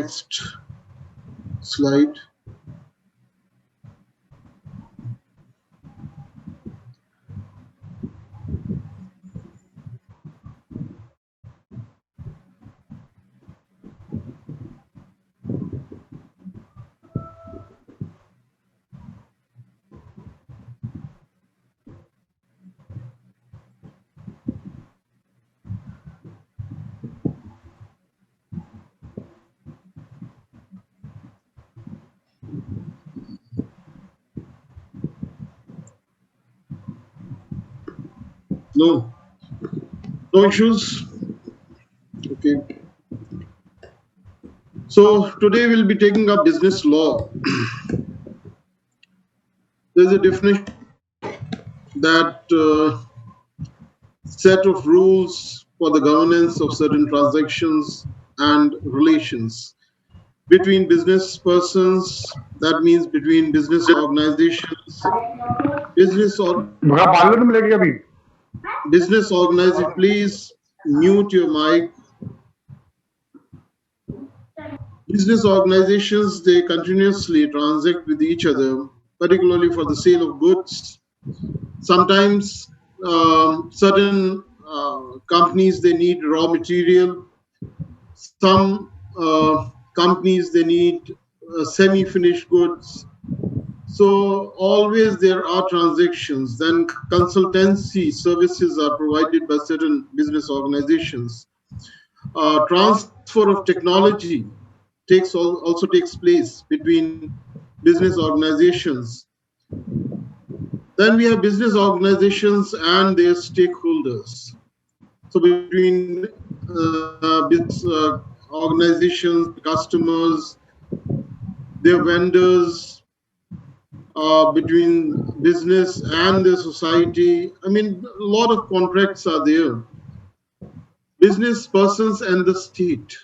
next slide. No, no issues. Okay. So today we'll be taking up business law. There's a definition that set of rules for the governance of certain transactions and relations between business persons. That means between business organizations, business or business organization. Please mute your mic. Business organizations, they continuously transact with each other, particularly for the sale of goods. Sometimes certain companies, they need raw material. Some companies, they need semi-finished goods. So always there are transactions. Then consultancy services are provided by certain business organizations. Transfer of technology also takes place between business organizations. Then we have business organizations and their stakeholders. So between business organizations, customers, their vendors, between business and the society. I mean, a lot of contracts are there. Business persons and the state.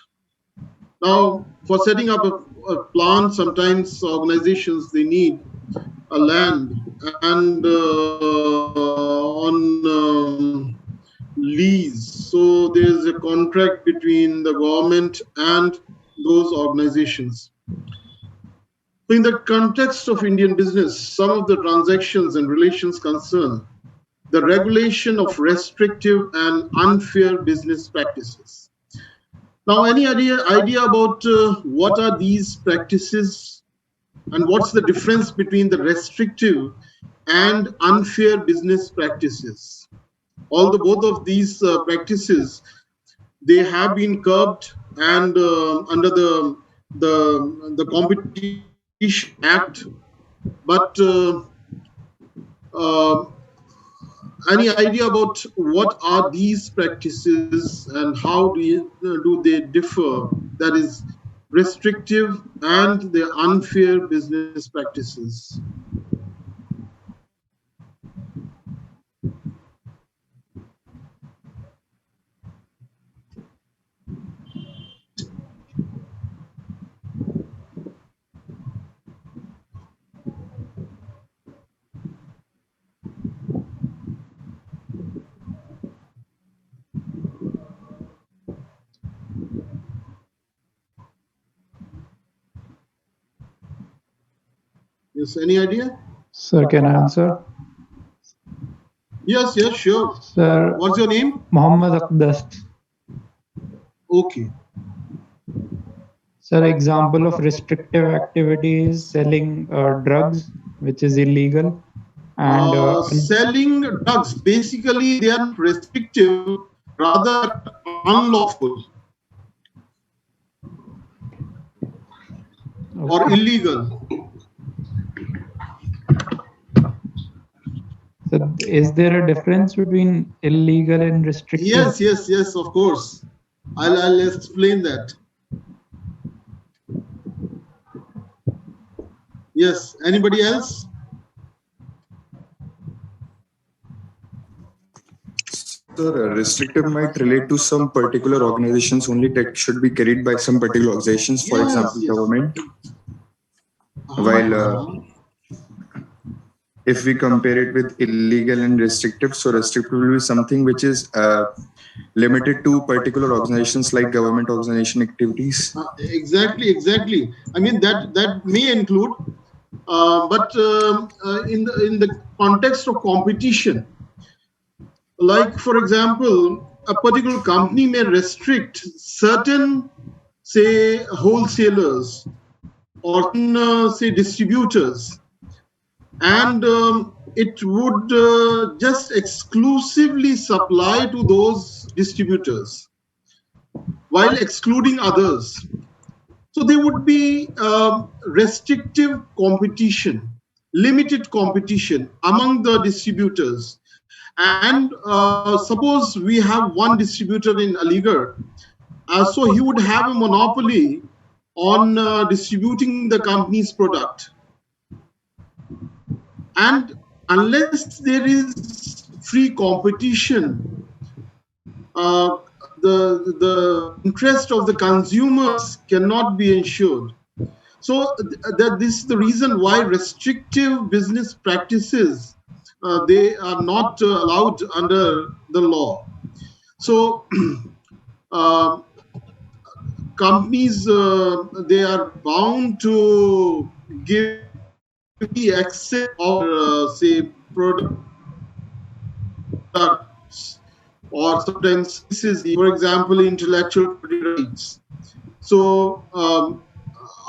Now, for setting up a plant, sometimes organizations, they need a land and on lease. So there's a contract between the government and those organizations. In the context of Indian business, some of the transactions and relations concern the regulation of restrictive and unfair business practices. Now, any idea about what are these practices and what's the difference between the restrictive and unfair business practices? Although both of these practices, they have been curbed and under the Competition Act, but any idea about what are these practices and how do they differ? That is restrictive and the unfair business practices. Yes, any idea? Sir, can I answer? Yes, sure. Sir, what's your name? Muhammad Aqdas. Okay. Sir, example of restrictive activity is selling drugs, which is illegal. And selling drugs, basically they are restrictive, rather unlawful or illegal. So is there a difference between illegal and restrictive? Yes, of course. I'll explain that. Yes, anybody else? Sir, restrictive might relate to some particular organizations only that should be carried by some particular organizations, for example, government. While if we compare it with illegal and restrictive, so restrictive will be something which is limited to particular organizations like government organization activities? Exactly. I mean that may include, but in the context of competition, like for example, a particular company may restrict certain, say, wholesalers or certain, say, distributors, and it would just exclusively supply to those distributors while excluding others. So there would be restrictive competition, limited competition among the distributors. And suppose we have one distributor in Aligarh, so he would have a monopoly on distributing the company's product. And unless there is free competition, the interest of the consumers cannot be ensured. So that this is the reason why restrictive business practices, they are not allowed under the law. So uh, companies, they are bound to give free access of their, say, products or sometimes services, for example, intellectual property rights. So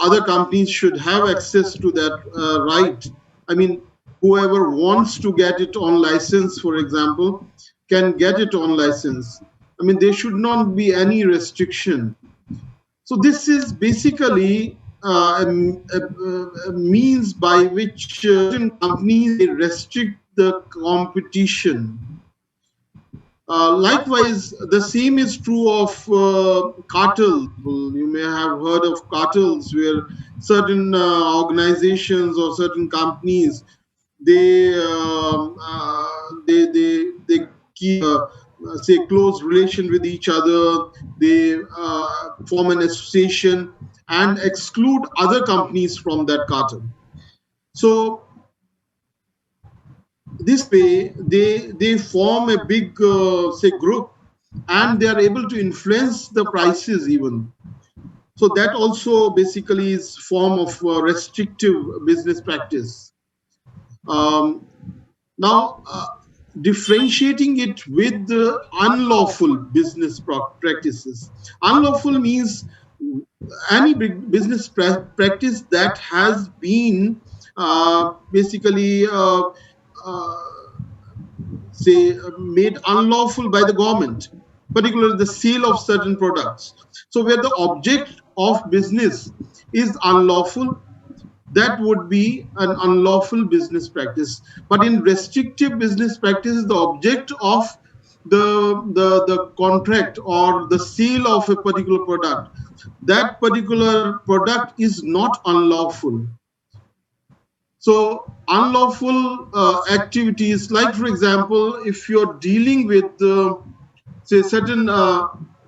other companies should have access to that right. I mean, whoever wants to get it on license, for example, can get it on license. I mean, there should not be any restriction. So this is basically a means by which certain companies, they restrict the competition. Likewise, the same is true of cartels. You may have heard of cartels where certain organizations or certain companies, they they keep say close relation with each other. They form an association and exclude other companies from that cartel. So this way they form a big say group, and they are able to influence the prices even. So that also basically is form of restrictive business practice. um, Now, differentiating it with the unlawful business practices. Unlawful means any business practice that has been basically uh, say made unlawful by the government, particularly the sale of certain products. So where the object of business is unlawful, that would be an unlawful business practice. But in restrictive business practices, the object of the contract or the sale of a particular product, that particular product is not unlawful. So unlawful activities, like for example, if you're dealing with say certain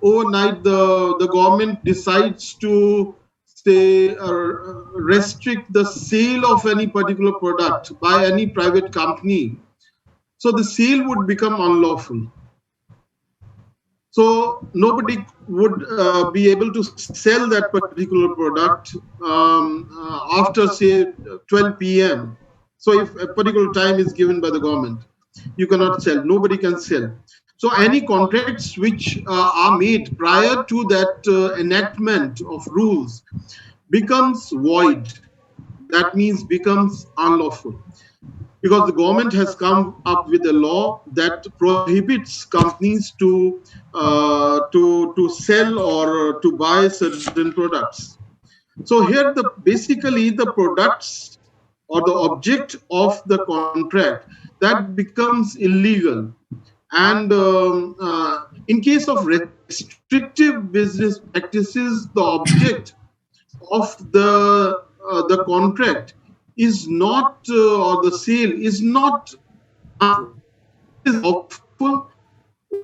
overnight, the government decides to say restrict the sale of any particular product by any private company, so the sale would become unlawful. So nobody would be able to sell that particular product after say 12 p.m. So if a particular time is given by the government, you cannot sell. Nobody can sell. So any contracts which are made prior to that enactment of rules becomes void. That means becomes unlawful, because the government has come up with a law that prohibits companies to sell or to buy certain products. So here the basically the products or the object of the contract, that becomes illegal. And in case of restrictive business practices, the object of the contract is not or the sale is not harmful. It is lawful.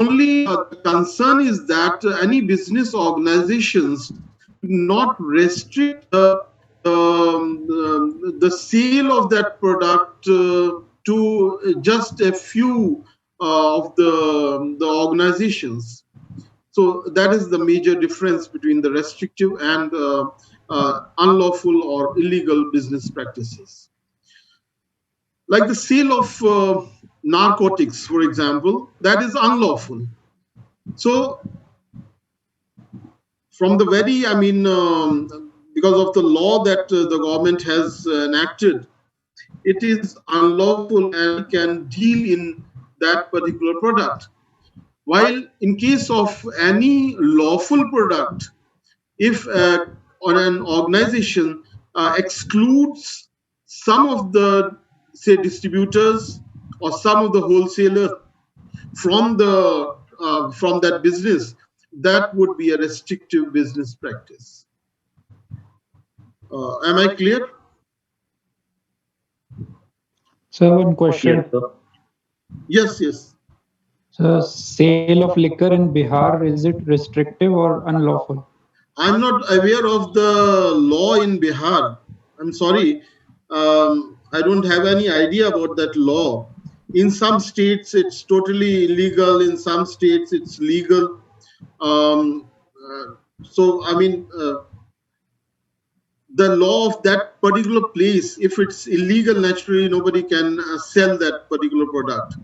Only the concern is that any business organizations should not restrict the sale of that product to just a few of the organizations. So that is the major difference between the restrictive and unlawful or illegal business practices. Like the sale of narcotics, for example, that is unlawful. So from the very, because of the law that the government has enacted, it is unlawful and we can deal in that particular product. While in case of any lawful product, if on an organization excludes some of the, say, distributors or some of the wholesalers from that business, that would be a restrictive business practice. Am I clear? So one Yes, question. sir. Yes, yes. So sale of liquor in Bihar, is it restrictive or unlawful? I'm not aware of the law in Bihar. I'm sorry. I don't have any idea about that law. In some states, it's totally illegal. In some states, it's legal. Um, so, the law of that particular place, if it's illegal, naturally, nobody can sell that particular product.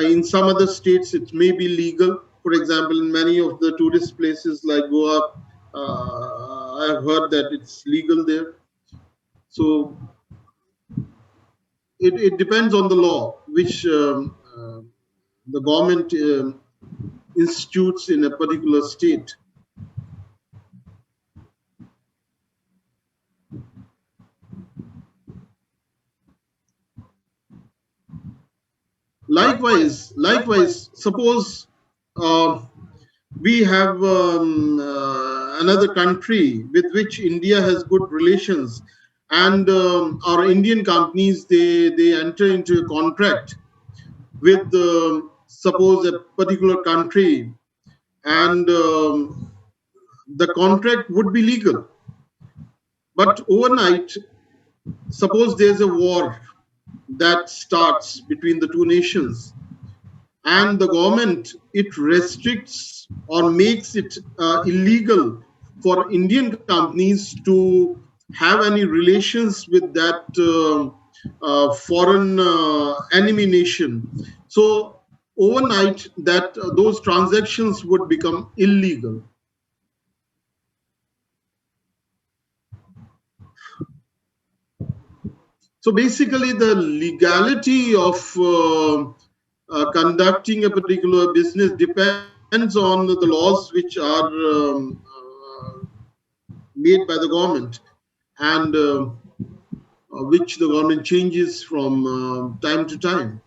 In some other states, it may be legal. For example, in many of the tourist places like Goa, I've heard that it's legal there. So it depends on the law which the government institutes in a particular state. Likewise, suppose uh, we have another country with which India has good relations, and our Indian companies, they enter into a contract with suppose a particular country, and the contract would be legal. But overnight, suppose there's a war that starts between the two nations, and the government, it restricts or makes it illegal for Indian companies to have any relations with that foreign enemy nation. So overnight, that those transactions would become illegal. So basically, the legality of conducting a particular business depends on the laws which are made by the government, and which the government changes from time to time.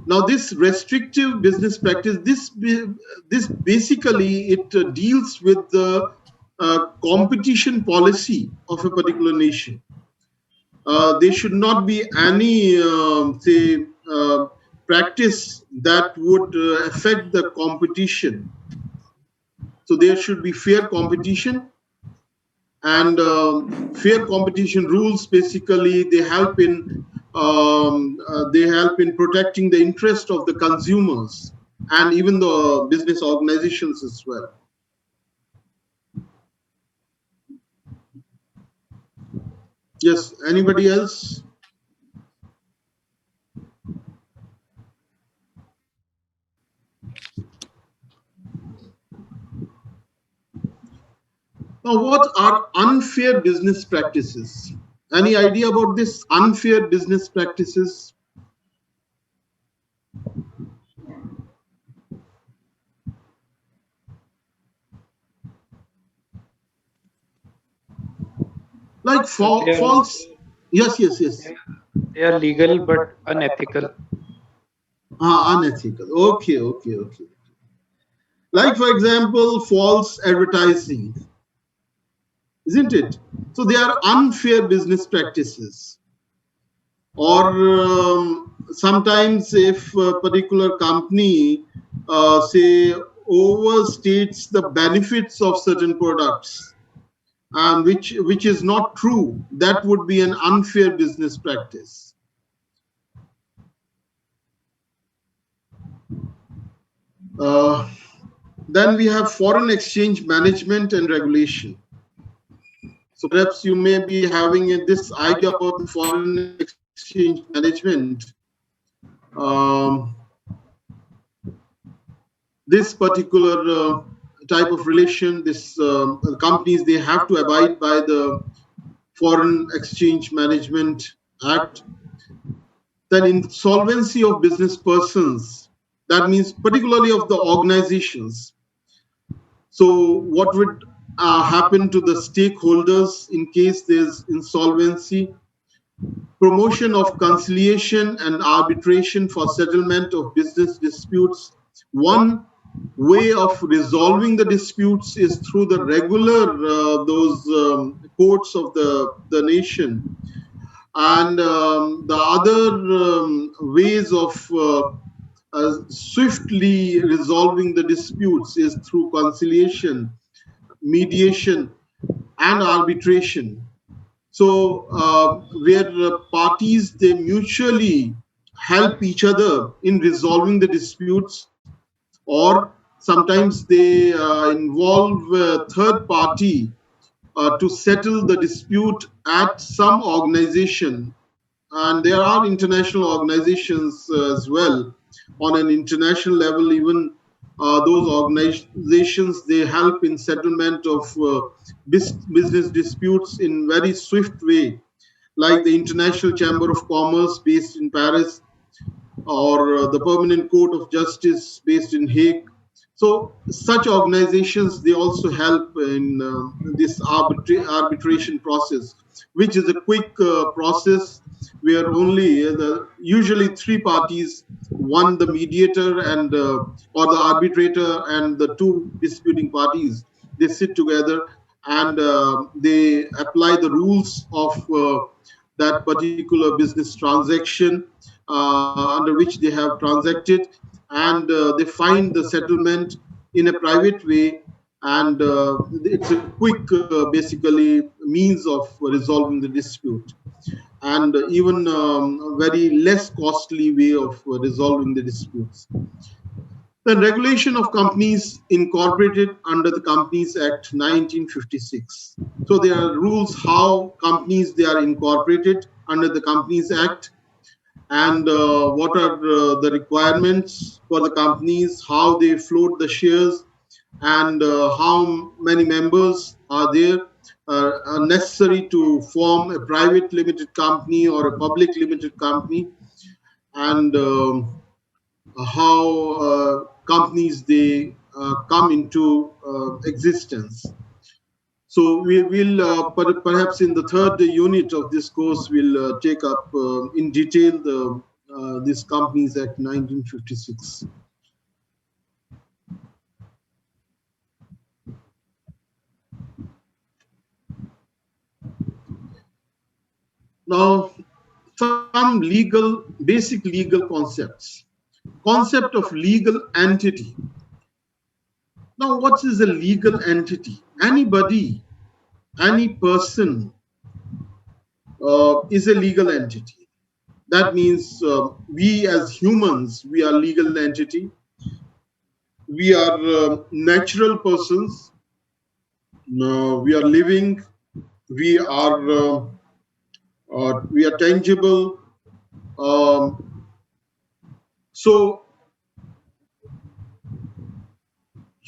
Now, this restrictive business practice, this basically it deals with the competition policy of a particular nation. There should not be any, say, practice that would affect the competition. So there should be fair competition, and fair competition rules basically they help in protecting the interest of the consumers and even the business organizations as well. Yes, anybody else? Now, what are unfair business practices? Any idea about this unfair business practices? Like So false. Yes, yes, yes. they are legal but unethical. Unethical. Okay, okay, okay. Like, for example, false advertising, isn't it? So they are unfair business practices. Or sometimes if a particular company, say, overstates the benefits of certain products, and which is not true, that would be an unfair business practice. Uh, then we have foreign exchange management and regulation. So perhaps you may be having this idea about the foreign exchange management. Um, this particular type of relation, this companies they have to abide by the Foreign Exchange Management Act. Then insolvency of business persons. That means particularly of the organizations. So what would happen to the stakeholders in case there's insolvency? Promotion of conciliation and arbitration for settlement of business disputes. One way of resolving the disputes is through the regular those courts of the nation, and the other ways of swiftly resolving the disputes is through conciliation, mediation, and arbitration. So where parties they mutually help each other in resolving the disputes, or sometimes they involve a third party to settle the dispute at some organization. And there are international organizations as well. On an international level, even those organizations they help in settlement of business disputes in very swift way, like the International Chamber of Commerce based in Paris, or the Permanent Court of Justice based in Hague. So such organizations they also help in this arbitration process, which is a quick process where only usually three parties, one the mediator and or the arbitrator and the two disputing parties, they sit together and they apply the rules of that particular business transaction under which they have transacted, and they find the settlement in a private way, and it's a quick basically means of resolving the dispute, and even very less costly way of resolving the disputes. The regulation of companies incorporated under the Companies Act 1956. So there are rules how companies they are incorporated under the Companies Act, and what are the requirements for the companies, how they float the shares, and how many members are there are necessary to form a private limited company or a public limited company, and how companies they come into existence. So we will perhaps in the third unit of this course we'll take up in detail the this Companies Act 1956. Now, some basic legal concepts. Concept of legal entity. Now, what is a legal entity? Anybody, any person is a legal entity. That means we as humans, we are legal entity. We are natural persons. We are living. We are we are tangible. Um, so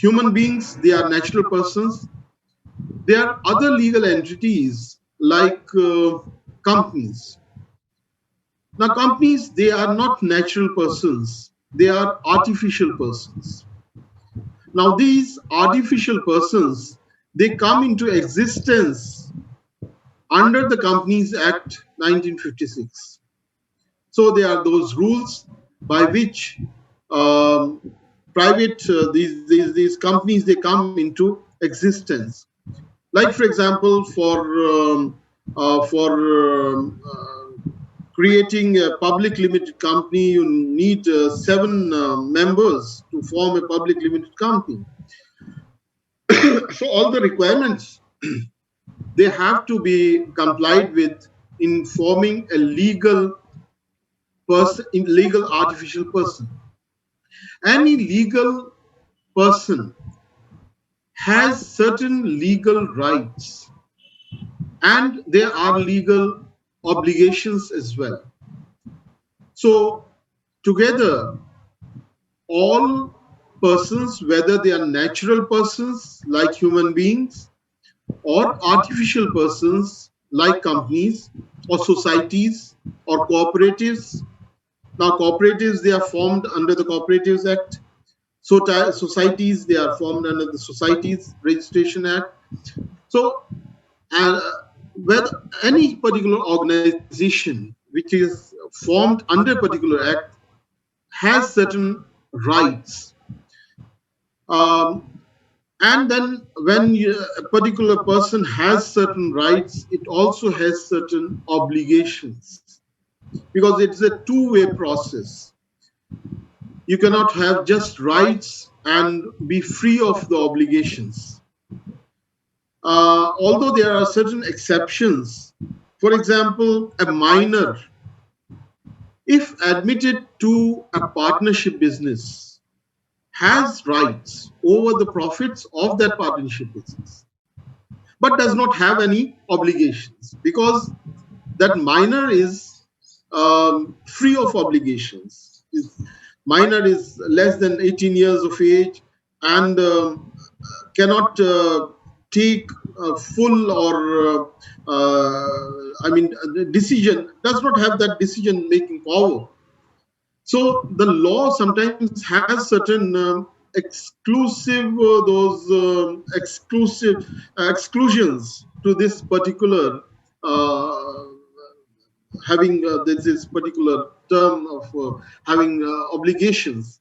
human beings, they are natural persons. There are other legal entities like companies. Now, companies, they are not natural persons, they are artificial persons. Now, these artificial persons, they come into existence under the Companies Act 1956. So, there are those rules by which um, private these companies they come into existence. Like for example, for creating a public limited company, you need seven members to form a public limited company. So all the requirements they have to be complied with in forming a legal person, in legal artificial person. Any legal person has certain legal rights and there are legal obligations as well. So, together, all persons, whether they are natural persons like human beings or artificial persons like companies or societies or cooperatives. Now, cooperatives, they are formed under the Cooperatives Act. So, societies, they are formed under the Societies Registration Act. So, uh, whether any particular organization which is formed under a particular act has certain rights. Um, and then when a particular person has certain rights, it also has certain obligations because it's a two-way process. You cannot have just rights and be free of the obligations. Although there are certain exceptions, for example, a minor, if admitted to a partnership business, has rights over the profits of that partnership business, but does not have any obligations because that minor is free of obligations. Minor is less than 18 years of age and cannot take full or decision, does not have that decision making power. So the law sometimes has certain exclusive exclusions to this particular uh, having this particular term of having obligations,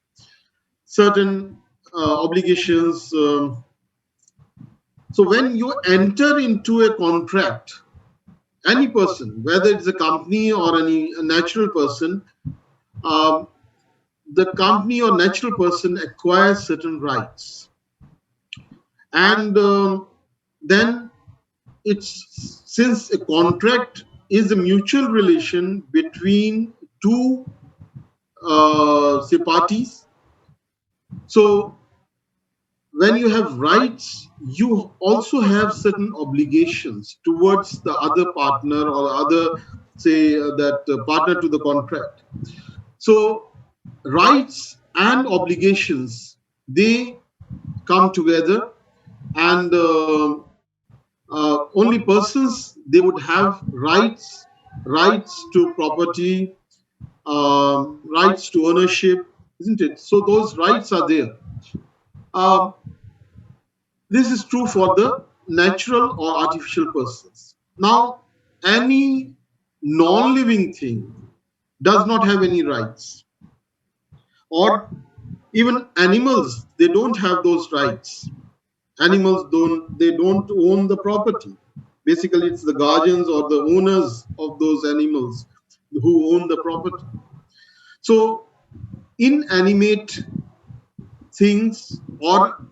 certain obligations. So when you enter into a contract, any person, whether it's a company or any a natural person, um, the company or natural person acquires certain rights, and then it's since a contract is a mutual relation between two say parties. So when you have rights, you also have certain obligations towards the other partner or other, say, that partner to the contract. So rights and obligations, they come together, and only persons, they would have rights to property, rights to ownership, isn't it? So those rights are there. Um, this is true for the natural or artificial persons. Now, any non-living thing does not have any rights, or even animals, they don't have those rights. Animals don't own the property. Basically, it's the guardians or the owners of those animals who own the property. So inanimate things or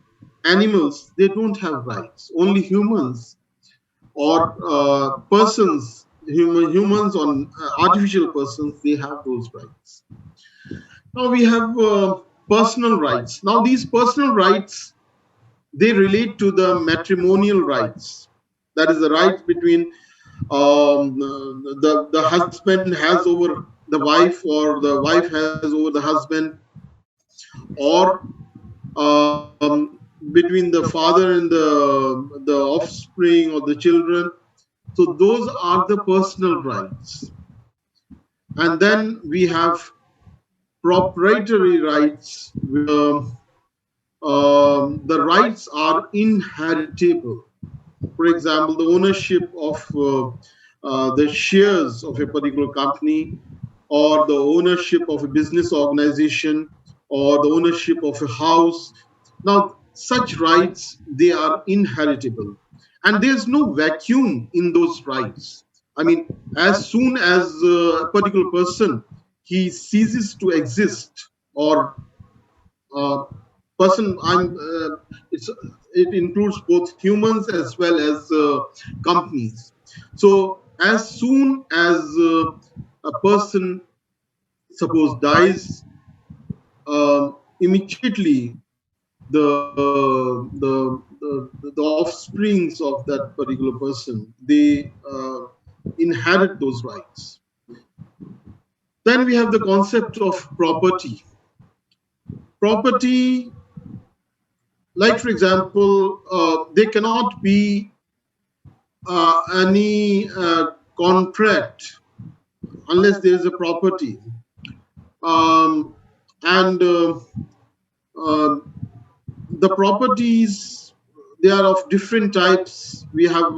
animals, they don't have rights. Only humans or humans or artificial persons, they have those rights. Now we have personal rights. Now these personal rights, they relate to the matrimonial rights. That is the rights between the husband has over the wife, or the wife has over the husband, or between the father and the offspring or the children. So those are the personal rights. And then we have proprietary rights. The rights are inheritable. For example, the ownership of the shares of a particular company, or the ownership of a business organization, or the ownership of a house. Now, such rights, they are inheritable, and there's no vacuum in those rights. I mean, as soon as a particular person, he ceases to exist, or uh, person I'm it's it includes both humans as well as companies. So as soon as a person, suppose, dies, immediately the offsprings of that particular person, they inherit those rights. Then we have the concept of property. Property, like for example, there cannot be any contract unless there is a property. Um, and uh, the properties, they are of different types. We have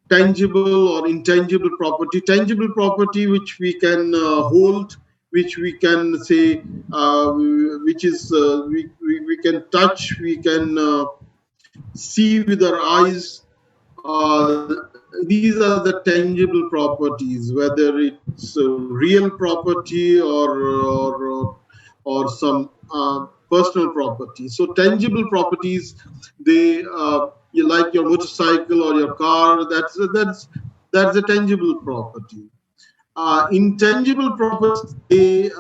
tangible or intangible property. Tangible property which we can hold, which we can say, which is we can touch, we can see with our eyes. These are the tangible properties, whether it's real property or some personal property. So tangible properties, they you like your motorcycle or your car. That's a tangible property. Intangible properties, they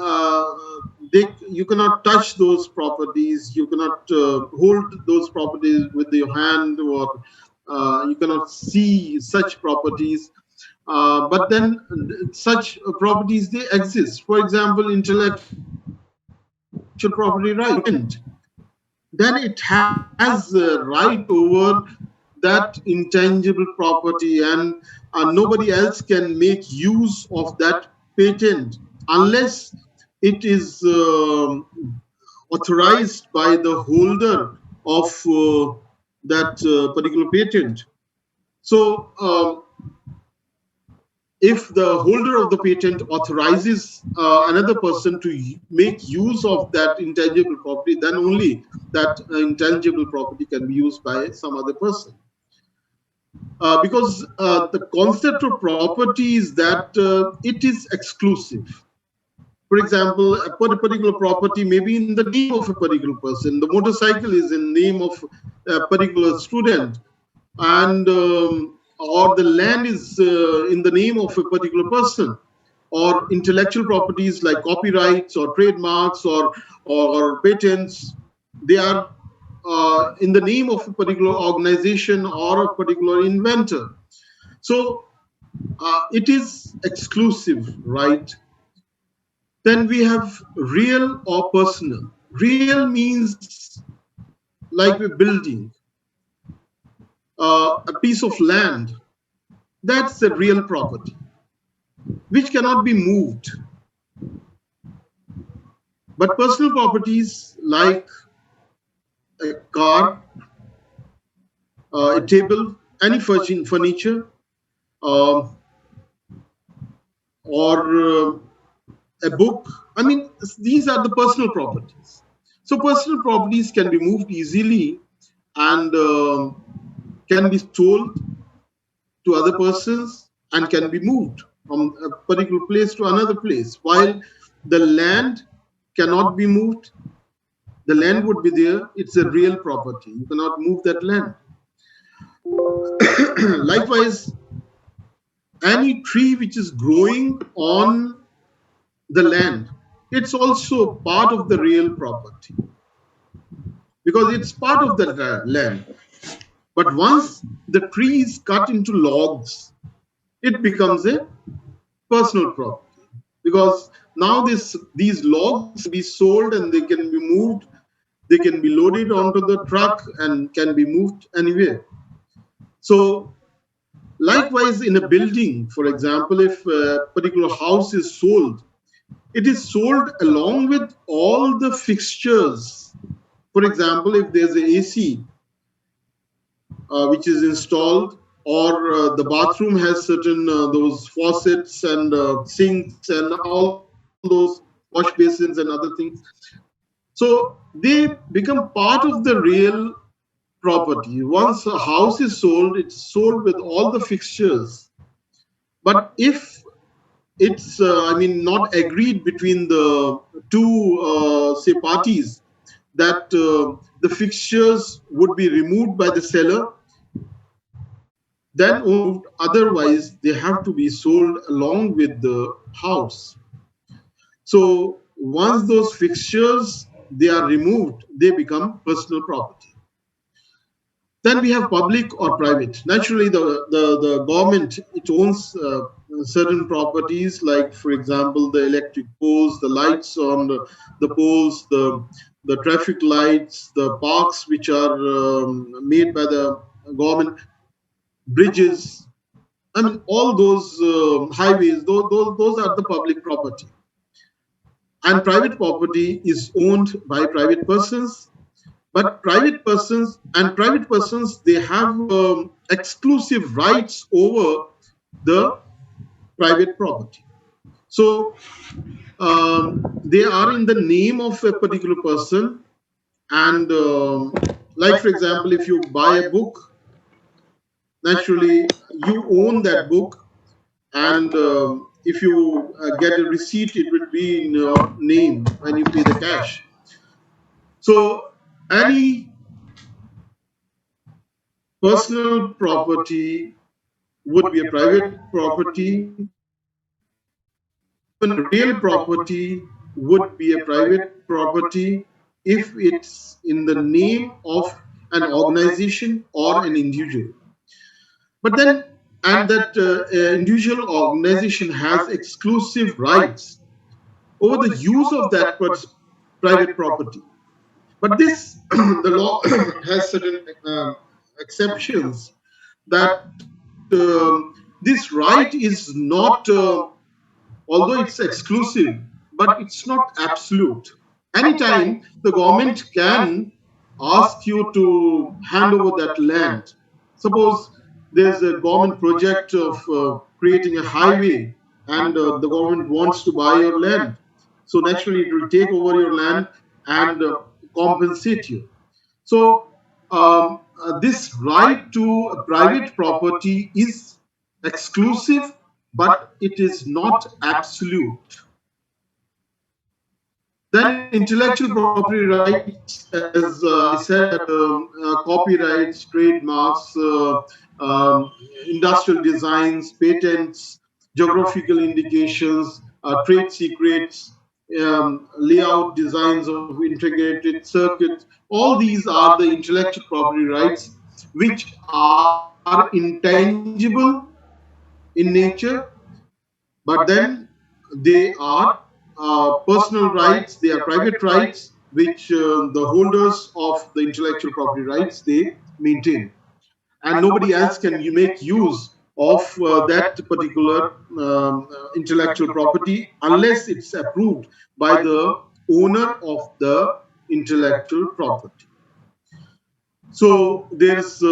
you cannot touch those properties. You cannot hold those properties with your hand, or you cannot see such properties. But then such properties, they exist. For example, intellectual property right. Then it has right over that intangible property, and nobody else can make use of that patent unless it is authorized by the holder of that particular patent. So if the holder of the patent authorizes another person to make use of that intangible property, then only that intangible property can be used by some other person. Because the concept of property is that it is exclusive. For example, a particular property may be in the name of a particular person. The motorcycle is in name of a particular student, and or the land is in the name of a particular person, or intellectual properties like copyrights or trademarks or patents, they are in the name of a particular organization or a particular inventor. So it is exclusive, right? Then we have real or personal. Real means like a building, a piece of land. That's a real property, which cannot be moved. But personal properties like a car, a table, any furniture, uh, or a book. I mean, these are the personal properties. So personal properties can be moved easily and can be sold to other persons and can be moved from a particular place to another place. While the land cannot be moved, the land would be there. It's a real property. You cannot move that land. Likewise, any tree which is growing on the land, it's also part of the real property because it's part of the land. But once the tree is cut into logs, it becomes a personal property because now these logs can be sold and they can be moved, they can be loaded onto the truck and can be moved anywhere. So likewise, in a building, for example, if a particular house is sold, it is sold along with all the fixtures. For example, if there's a AC which is installed, or the bathroom has certain those faucets and sinks and all those wash basins and other things. So they become part of the real property. Once a house is sold, it's sold with all the fixtures. But if it's, I mean, not agreed between the two, say, parties, that the fixtures would be removed by the seller, then only moved. Otherwise, they have to be sold along with the house. So once those fixtures they are removed, they become personal property. Then we have public or private. Naturally, the government, it owns certain properties, like, for example, the electric poles, the lights on the poles, the traffic lights, the parks which are made by the government, bridges. I mean, all those highways, those are the public property. And private property is owned by private persons, but private persons, they have exclusive rights over the private property. So they are in the name of a particular person, and like, for example, if you buy a book, naturally you own that book, and if you get a receipt, it will be in your name when you pay the cash. So any personal property would be a private property. Even real property would be a private property if it's in the name of an organization or an individual. But then, and that individual organization has exclusive rights over the use of that private property. But this, the law has certain exceptions, that this right is not, although it's exclusive, but it's not absolute. Anytime the government can ask you to hand over that land. Suppose there's a government project of creating a highway, and the government wants to buy your land. So naturally, it will take over your land and compensate you. So this right to a private property is exclusive, but it is not absolute. Then intellectual property rights, as I said, that copyrights, trademarks, industrial designs, patents, geographical indications, trade secrets, layout designs of integrated circuits. All these are the intellectual property rights, which are intangible in nature, but then they are personal rights, they are private rights, which the holders of the intellectual property rights, they maintain, and nobody else can you make use of that particular intellectual property unless it's approved by the owner of the intellectual property. So there is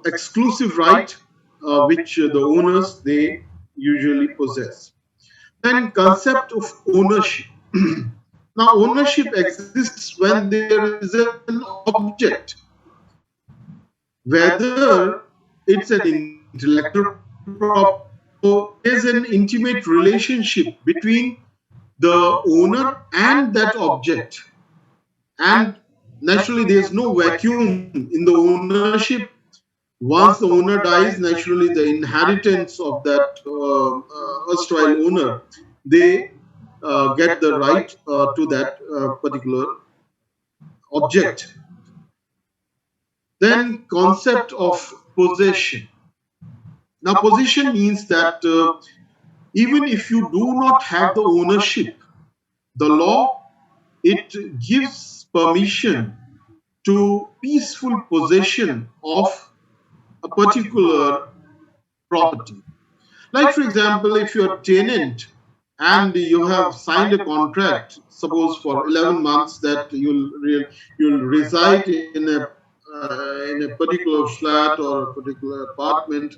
exclusive right which the owners, they usually possess. Then concept of ownership. Now ownership exists when there is an object, whether it's an intellectual property. So there's an intimate relationship between the owner and that object. And naturally, there's no vacuum in the ownership. Once the owner dies, naturally, the inheritance of that erstwhile owner, they get the right to that particular object. Then concept of possession. Now possession means that even if you do not have the ownership, the law, it gives permission to peaceful possession of a particular property. Like, for example, if you're a tenant and you have signed a contract, suppose for 11 months, that you'll reside in a particular flat or a particular apartment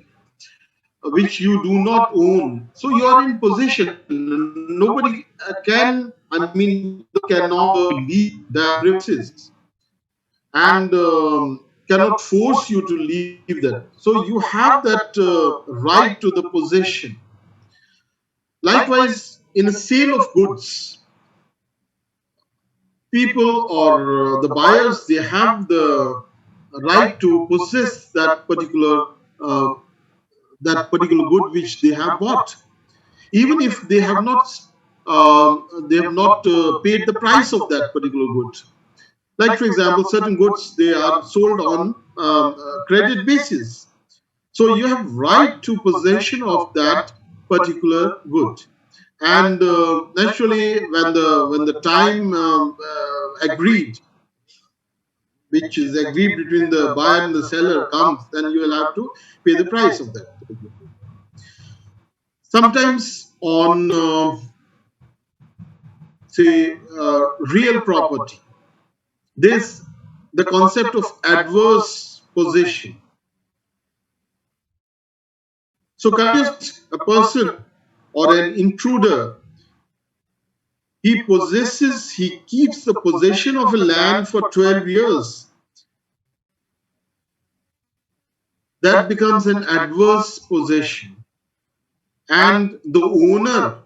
which you do not own. So you are in possession. Nobody can, I mean, the owner cannot leave that premises, and cannot force you to leave that. So you have that right to the possession. Likewise, in a sale of goods, people or the buyers, they have the right to possess uh, that particular good which they have bought, even if they have not paid the price of that particular good. Like, for example, certain goods, they are sold on credit basis. So you have right to possession of that particular good. And naturally, when the time agreed, which is agreed between the buyer and the seller, comes, then you will have to pay the price of that. Sometimes on say real property, this the concept of adverse possession. So continuous a person or an intruder, he keeps the possession of a land for 12 years. That becomes an adverse possession. And the owner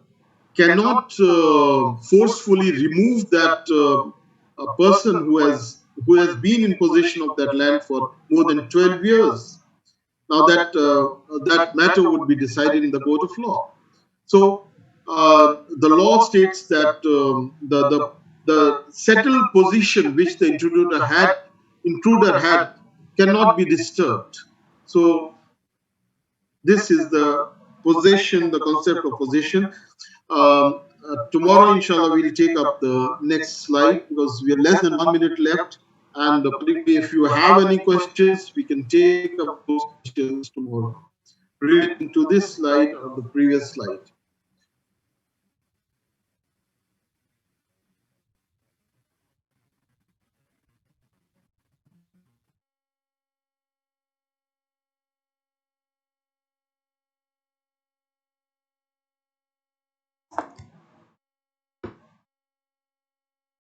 cannot forcefully remove that a person who has been in possession of that land for more than 12 years. Now that matter would be decided in the court of law. So the law states that the settled position which the intruder had cannot be disturbed. So this is the possession, the concept of possession. Tomorrow, inshallah, we'll take up the next slide because we are less than 1 minute left. And particularly, if you have any questions, we can take up those questions tomorrow relating to this slide or the previous slide.